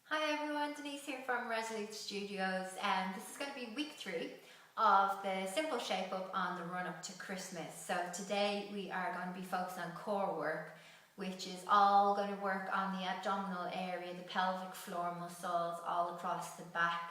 Hi everyone, Denise here from Resolute Studios, and this is going to be week 3 of the Simple Shape Up on the run up to Christmas. So today we are going to be focused on core work, which is all going to work on the abdominal area, the pelvic floor muscles all across the back.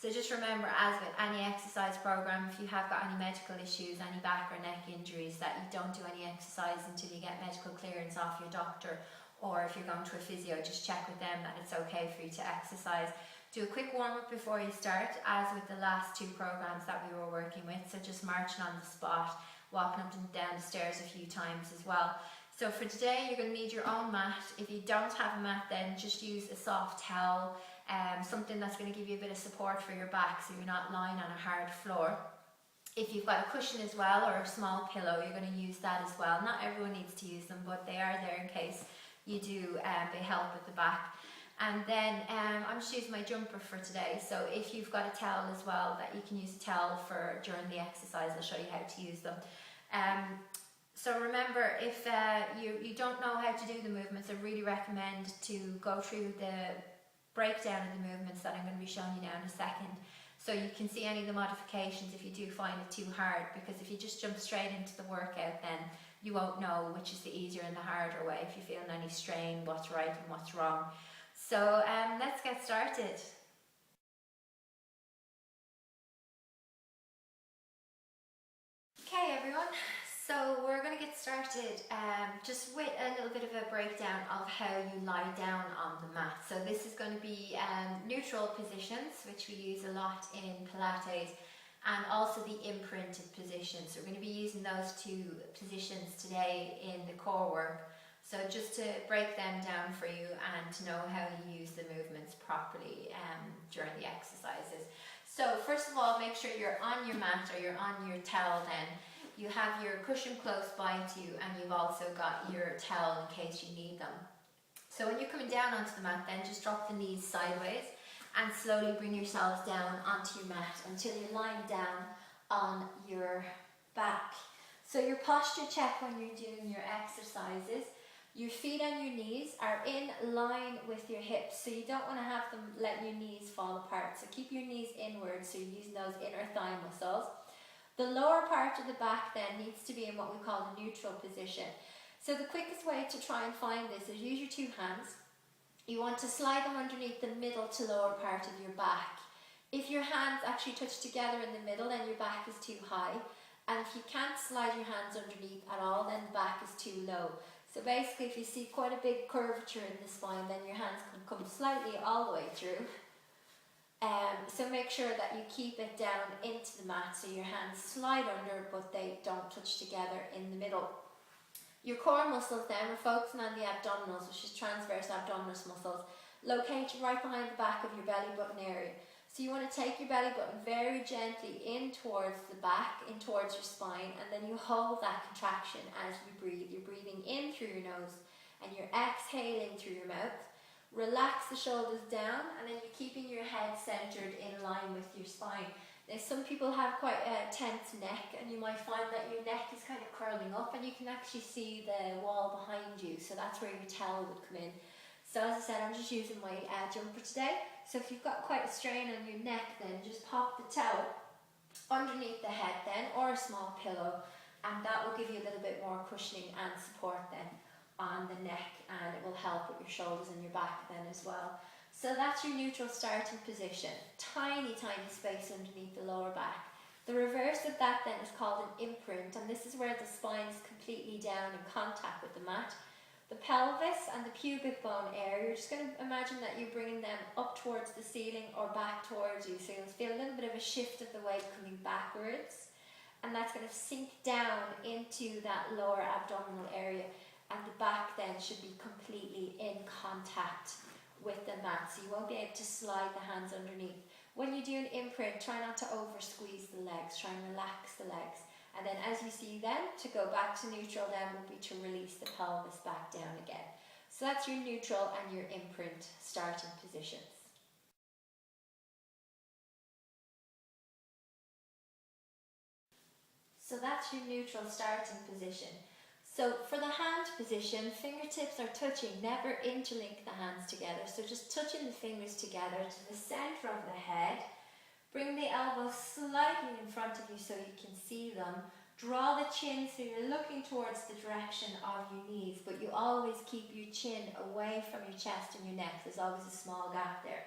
So just remember, as with any exercise program, if you have got any medical issues, any back or neck injuries, that you don't do any exercise until you get medical clearance off your doctor, or if you're going to a physio, just check with them that it's okay for you to exercise. Do a quick warm-up before you start, as with the last 2 programs that we were working with. So just marching on the spot, walking up and down the stairs a few times as well. So for today, you're going to need your own mat. If you don't have a mat, then just use a soft towel, something that's going to give you a bit of support for your back so you're not lying on a hard floor. If you've got a cushion as well, or a small pillow, you're going to use that as well. Not everyone needs to use them, but they are there in case you do. They help with the back. And then I'm just using my jumper for today, so if you've got a towel as well, that you can use a towel for during the exercise. I'll show you how to use them. So remember, if you don't know how to do the movements, I really recommend to go through the breakdown of the movements that I'm going to be showing you now in a second, so you can see any of the modifications if you do find it too hard, because if you just jump straight into the workout, then you won't know which is the easier and the harder way. If you're feeling any strain, what's right and what's wrong. So let's get started. Okay everyone, so we're going to get started just with a little bit of a breakdown of how you lie down on the mat. So this is going to be neutral positions, which we use a lot in Pilates, and also the imprinted positions. So we're going to be using those 2 positions today in the core work. So just to break them down for you and to know how you use the movements properly during the exercises. So first of all, make sure you're on your mat or you're on your towel then. You have your cushion close by to you, and you've also got your towel in case you need them. So when you're coming down onto the mat then, just drop the knees sideways and slowly bring yourselves down onto your mat until you're lying down on your back. So your posture check when you're doing your exercises. Your feet on your knees are in line with your hips, so you don't want to have them letting your knees fall apart. So keep your knees inward, so you're using those inner thigh muscles. The lower part of the back then needs to be in what we call the neutral position. So the quickest way to try and find this is use your 2 hands. You want to slide them underneath the middle to lower part of your back. If your hands actually touch together in the middle, then your back is too high. And if you can't slide your hands underneath at all, then the back is too low. So basically, if you see quite a big curvature in the spine, then your hands can come slightly all the way through. So make sure that you keep it down into the mat so your hands slide under, but they don't touch together in the middle. Your core muscles then, we're focusing on the abdominals, which is transverse abdominis muscles, located right behind the back of your belly button area. So you want to take your belly button very gently in towards the back, in towards your spine, and then you hold that contraction as you breathe. You're breathing in through your nose and you're exhaling through your mouth. Relax the shoulders down, and then you're keeping your head centered in line with your spine. Now some people have quite a tense neck, and you might find that your neck is kind of curling up and you can actually see the wall behind you, so that's where your towel would come in. So as I said, I'm just using my jumper today. So if you've got quite a strain on your neck, then just pop the towel underneath the head then, or a small pillow, and that will give you a little bit more cushioning and support then on the neck, and it will help with your shoulders and your back then as well. So that's your neutral starting position. Tiny space underneath the lower back. The reverse of that then is called an imprint, and this is where the spine is completely down in contact with the mat. The pelvis and the pubic bone area, you're just going to imagine that you're bringing them up towards the ceiling or back towards you. So you'll feel a little bit of a shift of the weight coming backwards, and that's going to sink down into that lower abdominal area, and the back then should be completely in contact with the mat, so you won't be able to slide the hands underneath. When you do an imprint, try not to over squeeze the legs, try and relax the legs. And then as you see then, to go back to neutral then would be to release the pelvis back down again. So that's your neutral and your imprint starting positions. So that's your neutral starting position. So for the hand position, fingertips are touching, never interlink the hands together. So just touching the fingers together to the center of the head. Bring the elbows slightly in front of you so you can see them. Draw the chin so you're looking towards the direction of your knees, but you always keep your chin away from your chest and your neck. There's always a small gap there.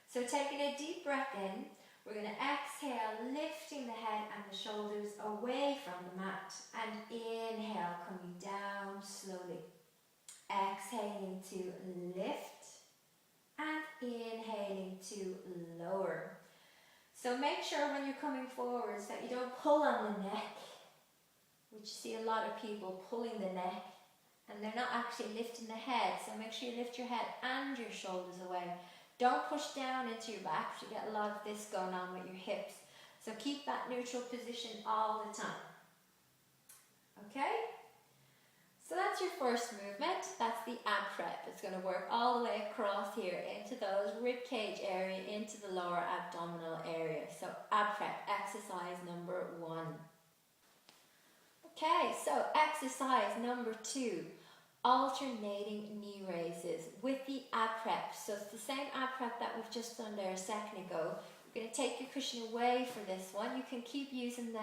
So taking a deep breath in, we're going to exhale, lifting the head and the shoulders away from the mat. And inhale, coming down slowly. Exhaling to lift and inhaling to lower. So make sure when you're coming forwards that you don't pull on the neck, which you see a lot of people pulling the neck and they're not actually lifting the head. So make sure you lift your head and your shoulders away. Don't push down into your back. You get a lot of this going on with your hips. So keep that neutral position all the time. Okay? So that's your first movement. That's the ab prep. It's going to work all the way across here into those rib cage area, into the lower abdominal area. So ab prep, exercise number 1. Okay, so exercise number 2. Alternating knee raises with the ab prep. So it's the same ab prep that we've just done there a second ago. You're going to take your cushion away for this one. You can keep using the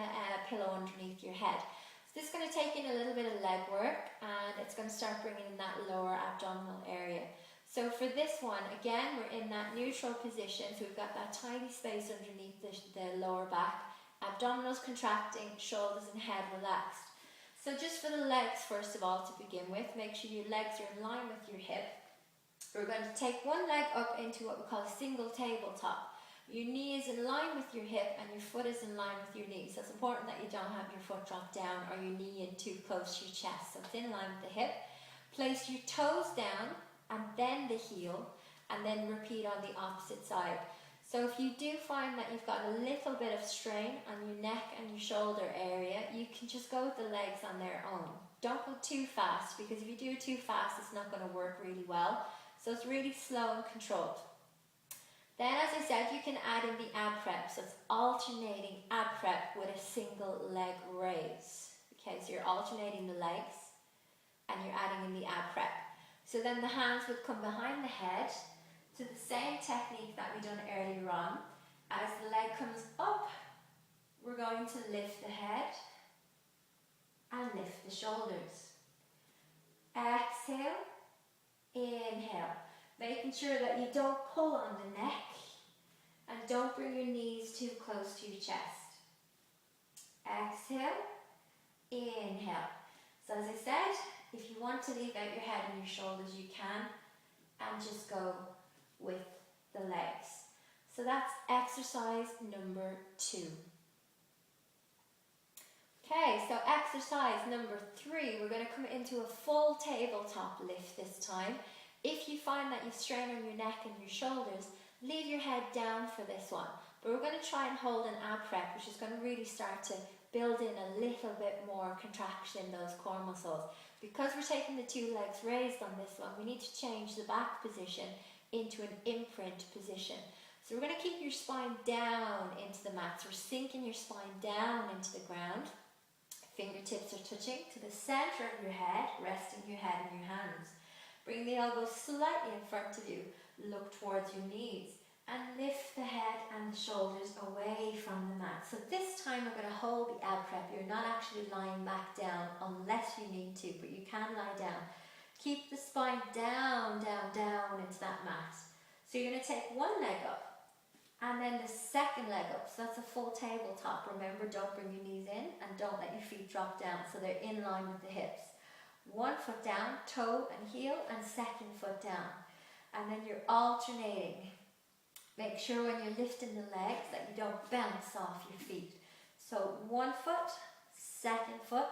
pillow underneath your head. So this is going to take in a little bit of leg work and it's going to start bringing in that lower abdominal area. So for this one, again, we're in that neutral position. So we've got that tiny space underneath the lower back. Abdominals contracting, shoulders and head relaxed. So just for the legs, first of all, to begin with, make sure your legs are in line with your hip. We're going to take one leg up into what we call a single tabletop. Your knee is in line with your hip and your foot is in line with your knee. So it's important that you don't have your foot drop down or your knee in too close to your chest. So it's in line with the hip. Place your toes down and then the heel and then repeat on the opposite side. So if you do find that you've got a little bit of strain on your neck and your shoulder area, you can just go with the legs on their own. Don't go too fast, because if you do it too fast, it's not going to work really well. So it's really slow and controlled. Then, as I said, you can add in the ab prep. So it's alternating ab prep with a single leg raise. Okay, so you're alternating the legs and you're adding in the ab prep. So then the hands would come behind the head, to the same technique that we done earlier on. As the leg comes up, we're going to lift the head and lift the shoulders. Exhale, inhale. Making sure that you don't pull on the neck and don't bring your knees too close to your chest. Exhale, inhale. So as I said, if you want to leave out your head and your shoulders, you can, and just go with the legs. So that's exercise number 2. Okay, so exercise number 3, we're going to come into a full tabletop lift this time. If you find that you strain on your neck and your shoulders, leave your head down for this one. But we're going to try and hold an ab prep, which is going to really start to build in a little bit more contraction in those core muscles. Because we're taking the 2 legs raised on this one, we need to change the back position into an imprint position. So we're going to keep your spine down into the mat. So we're sinking your spine down into the ground. Fingertips are touching to the center of your head, resting your head in your hands. Bring the elbows slightly in front of you. Look towards your knees and lift the head and the shoulders away from the mat. So this time we're going to hold the ab prep. You're not actually lying back down unless you need to, but you can lie down. Keep the spine down, down, down into that mat. So you're going to take one leg up and then the second leg up. So that's a full tabletop. Remember, don't bring your knees in and don't let your feet drop down so they're in line with the hips. One foot down, toe and heel, and second foot down. And then you're alternating. Make sure when you're lifting the legs that you don't bounce off your feet. So one foot, second foot,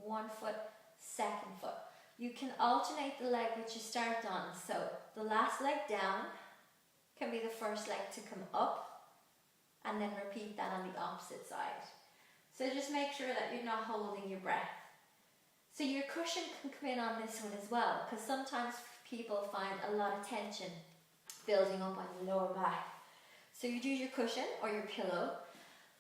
one foot, second foot. You can alternate the leg which you start on. So the last leg down can be the first leg to come up, and then repeat that on the opposite side. So just make sure that you're not holding your breath. So your cushion can come in on this one as well, because sometimes people find a lot of tension building up on your lower back. So you do your cushion or your pillow,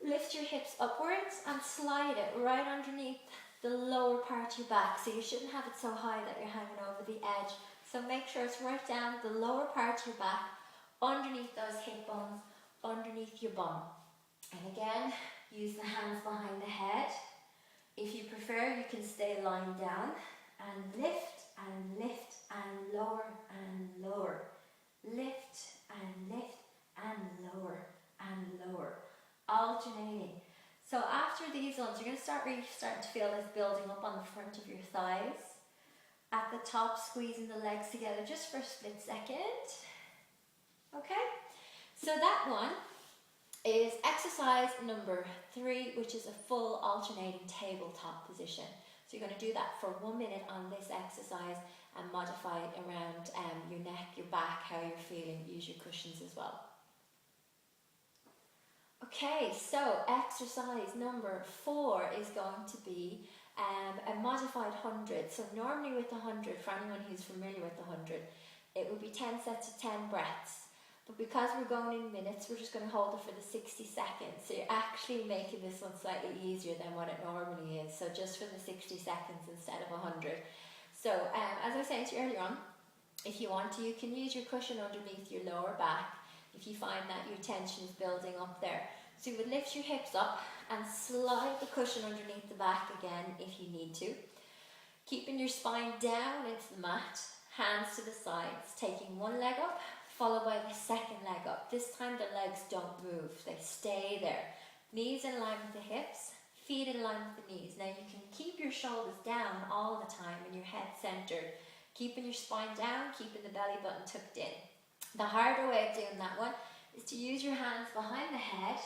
lift your hips upwards and slide it right underneath the lower part of your back. So you shouldn't have it so high that you're hanging over the edge. So make sure it's right down the lower part of your back, underneath those hip bones, underneath your bum. And again, use the hands behind the head. If you prefer, you can stay lying down and lift and lift and lower and lower. Lift and lift and lower and lower, alternating. So after these ones, you're going to start really starting to feel this building up on the front of your thighs. At the top, squeezing the legs together just for a split second. Okay, so that one is exercise number 3, which is a full alternating tabletop position. So you're going to do that for 1 minute on this exercise and modify it around your neck, your back, how you're feeling. Use your cushions as well. Okay, so exercise number 4 is going to be a modified 100. So normally with the 100, for anyone who's familiar with the 100, it would be 10 sets of 10 breaths. But because we're going in minutes, we're just going to hold it for the 60 seconds. So you're actually making this one slightly easier than what it normally is. So just for the 60 seconds instead of 100. So as I was saying to you earlier on, if you want to, you can use your cushion underneath your lower back if you find that your tension is building up there. So you would lift your hips up and slide the cushion underneath the back again if you need to. Keeping your spine down into the mat, hands to the sides, taking one leg up, followed by the second leg up. This time the legs don't move, they stay there. Knees in line with the hips, feet in line with the knees. Now you can keep your shoulders down all the time and your head centered, keeping your spine down, keeping the belly button tucked in. The harder way of doing that one is to use your hands behind the head,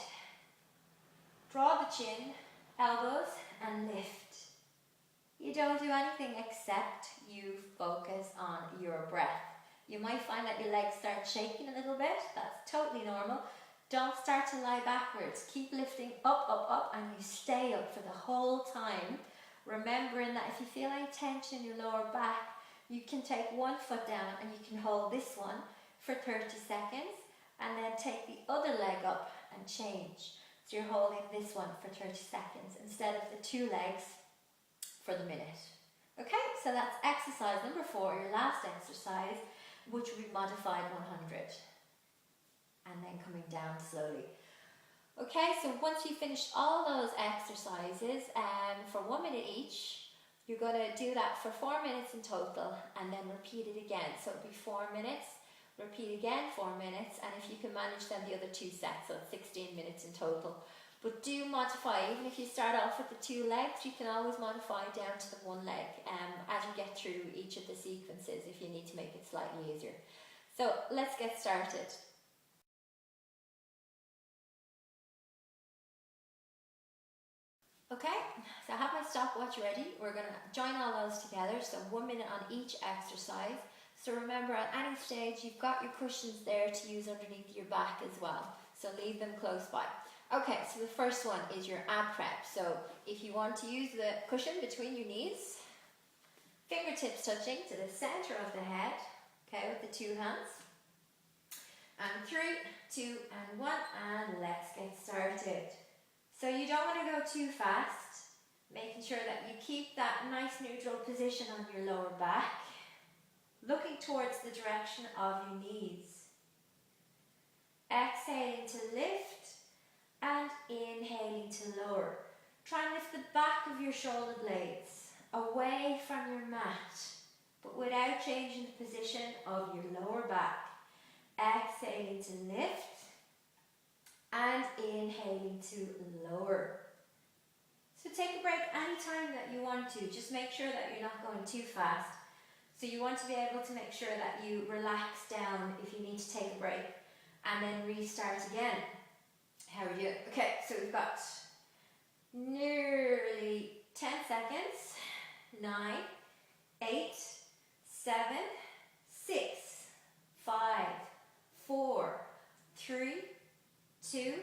draw the chin, elbows, and lift. You don't do anything except you focus on your breath. You might find that your legs start shaking a little bit. That's totally normal. Don't start to lie backwards. Keep lifting up, up, up, and you stay up for the whole time. Remembering that if you feel any tension in your lower back, you can take one foot down and you can hold this one for 30 seconds and then take the other leg up and change. So you're holding this one for 30 seconds instead of the 2 legs for the minute. Okay, so that's exercise number 4, your last exercise, which will be modified 100. And then coming down slowly. Okay, so once you've finished all those exercises, for 1 minute each, you're going to do that for 4 minutes in total and then repeat it again. So it'll be 4 minutes, repeat again 4 minutes, and if you can manage then the other 2 sets, so it's 16 minutes in total. But do modify, even if you start off with the 2 legs, you can always modify down to the 1 leg as you get through each of the sequences if you need to make it slightly easier. So let's get started. Okay, so I have my stopwatch ready. We're going to join all those together, so 1 minute on each exercise. So remember, at any stage, you've got your cushions there to use underneath your back as well. So leave them close by. Okay, so the first one is your ab prep. So if you want to use the cushion between your knees, fingertips touching to the center of the head, okay, with the 2 hands. And 3, 2, and 1, and let's get started. So you don't want to go too fast, making sure that you keep that nice neutral position on your lower back, looking towards the direction of your knees. Exhaling to lift and inhaling to lower. Try and lift the back of your shoulder blades away from your mat, but without changing the position of your lower back. Exhaling to lift and inhaling to lower. So take a break anytime that you want to. Just make sure that you're not going too fast. So you want to be able to make sure that you relax down if you need to take a break and then restart again. How are we doing? Okay, so we've got nearly 10 seconds. 9, 8, 7, 6, 5, 4, 3, 2,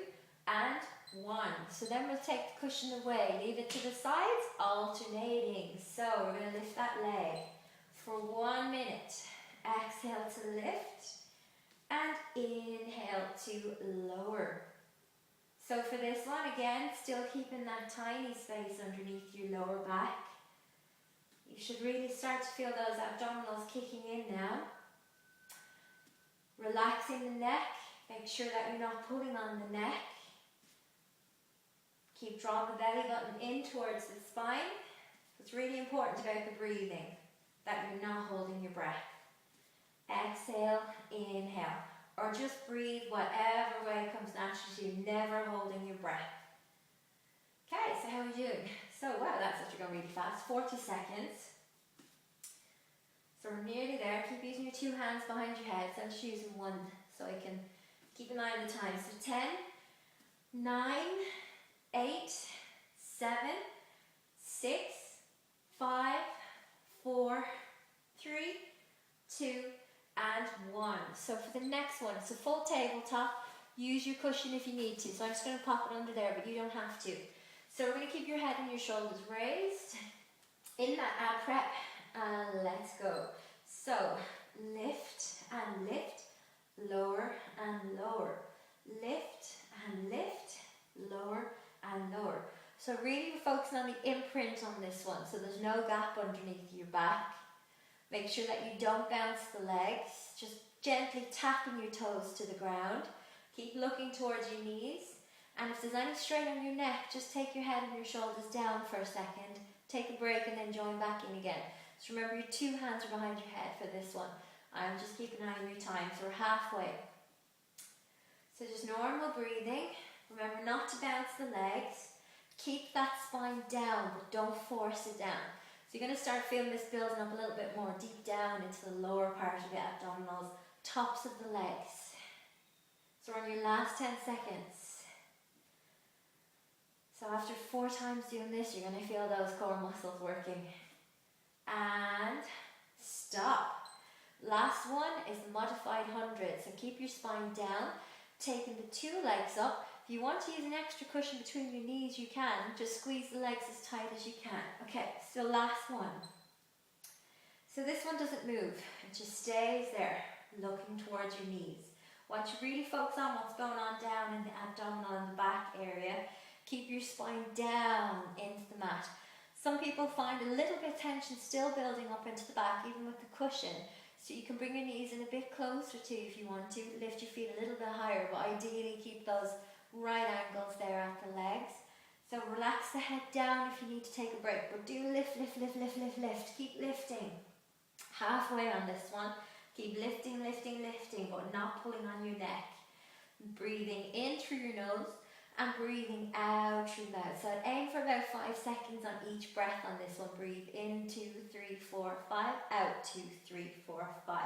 and 1. So then we'll take the cushion away, leave it to the sides, alternating. So we're going to lift that leg for 1 minute. Exhale to lift and inhale to lower. So for this one, again, still keeping that tiny space underneath your lower back. You should really start to feel those abdominals kicking in now. Relaxing the neck, make sure that you're not pulling on the neck. Keep drawing the belly button in towards the spine. It's really important about the breathing, that you're not holding your breath. Exhale, inhale, or just breathe whatever way comes naturally to you, never holding your breath. Okay, so how are we doing? So, wow, that's actually going really fast, 40 seconds. So we're nearly there. Keep using your two hands behind your head. So I'm just using one so I can keep an eye on the time. So 10, 9, 8, 7, 6, 5, 4, 3, 2, and 1. So for the next one, it's a full tabletop. Use your cushion if you need to. So I'm just going to pop it under there, but you don't have to. So we're going to keep your head and your shoulders raised in that ab prep. And let's go. So lift and lift, lower and lower, lift and lift, lower and lower. So really we're focusing on the imprint on this one, so there's no gap underneath your back. Make sure that you don't bounce the legs, just gently tapping your toes to the ground. Keep looking towards your knees, and if there's any strain on your neck, just take your head and your shoulders down for a second, take a break and then join back in again. So remember, your two hands are behind your head for this one. I'm just keeping an eye on your time, so we're halfway. So just normal breathing. Remember not to bounce the legs. Keep that spine down, but don't force it down. So you're going to start feeling this building up a little bit more deep down into the lower part of the abdominals, tops of the legs. So we're on your last 10 seconds. So after 4 times doing this, you're going to feel those core muscles working. And stop. Last one is the modified 100. So keep your spine down, taking the 2 legs up. If you want to use an extra cushion between your knees, you can. Just squeeze the legs as tight as you can. Okay, so last one. So this one doesn't move. It just stays there, looking towards your knees. Want you really focus on what's going on down in the abdominal and the back area. Keep your spine down into the mat. Some people find a little bit of tension still building up into the back, even with the cushion. So you can bring your knees in a bit closer to you if you want to. Lift your feet a little bit higher, but ideally keep those right angles there at the legs. So relax the head down if you need to take a break, but do lift, lift, lift, lift, lift, lift. Keep lifting. Halfway on this one. Keep lifting, lifting, lifting, but not pulling on your neck. Breathing in through your nose and breathing out through the mouth. So I'd aim for about 5 seconds on each breath on this one. Breathe in, 2, 3, 4, 5. Out, 2, 3, 4, 5.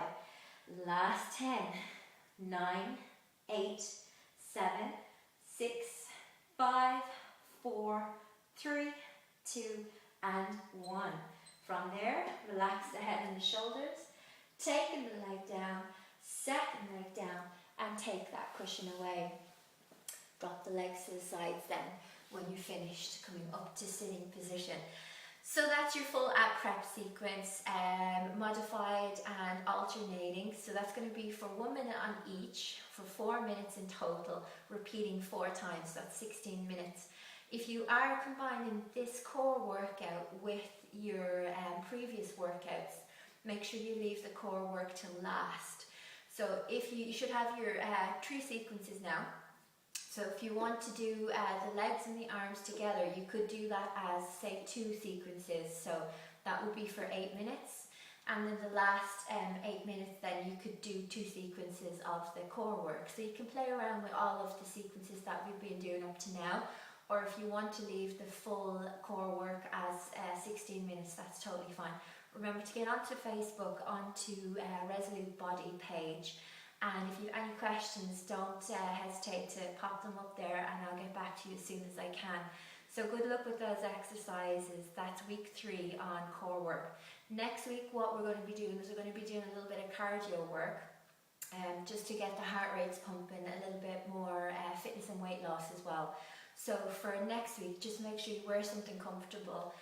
Last 10. 9, 8, 7, 6, 5, 4, 3, 2, and 1. From there, relax the head and the shoulders. Taking the leg down, second leg down, and take that cushion away. Drop the legs to the sides then when you're finished coming up to sitting position. So that's your full ab prep sequence, modified and alternating. So that's going to be for 1 minute on each, for 4 minutes in total, repeating 4 times, so that's 16 minutes. If you are combining this core workout with your previous workouts, make sure you leave the core work till last. So if you should have your 3 sequences now. So if you want to do the legs and the arms together, you could do that as, say, 2 sequences. So that would be for 8 minutes. And then the last 8 minutes, then you could do 2 sequences of the core work. So you can play around with all of the sequences that we've been doing up to now. Or if you want to leave the full core work as 16 minutes, that's totally fine. Remember to get onto Facebook, onto Resolute Body page. And if you have any questions, don't hesitate to pop them up there and I'll get back to you as soon as I can. So good luck with those exercises. That's week 3 on core work. Next week what we're going to be doing is we're going to be doing a little bit of cardio work, just to get the heart rates pumping, a little bit more fitness and weight loss as well. So for next week, just make sure you wear something comfortable.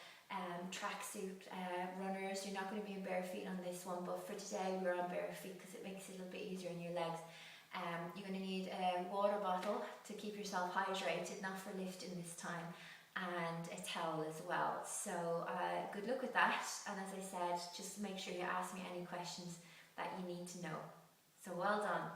Tracksuit, runners. You're not going to be in bare feet on this one, but for today we're on bare feet because it makes it a little bit easier on your legs. You're going to need a water bottle to keep yourself hydrated, not for lifting this time, and a towel as well. So good luck with that, and as I said, just make sure you ask me any questions that you need to know. So well done.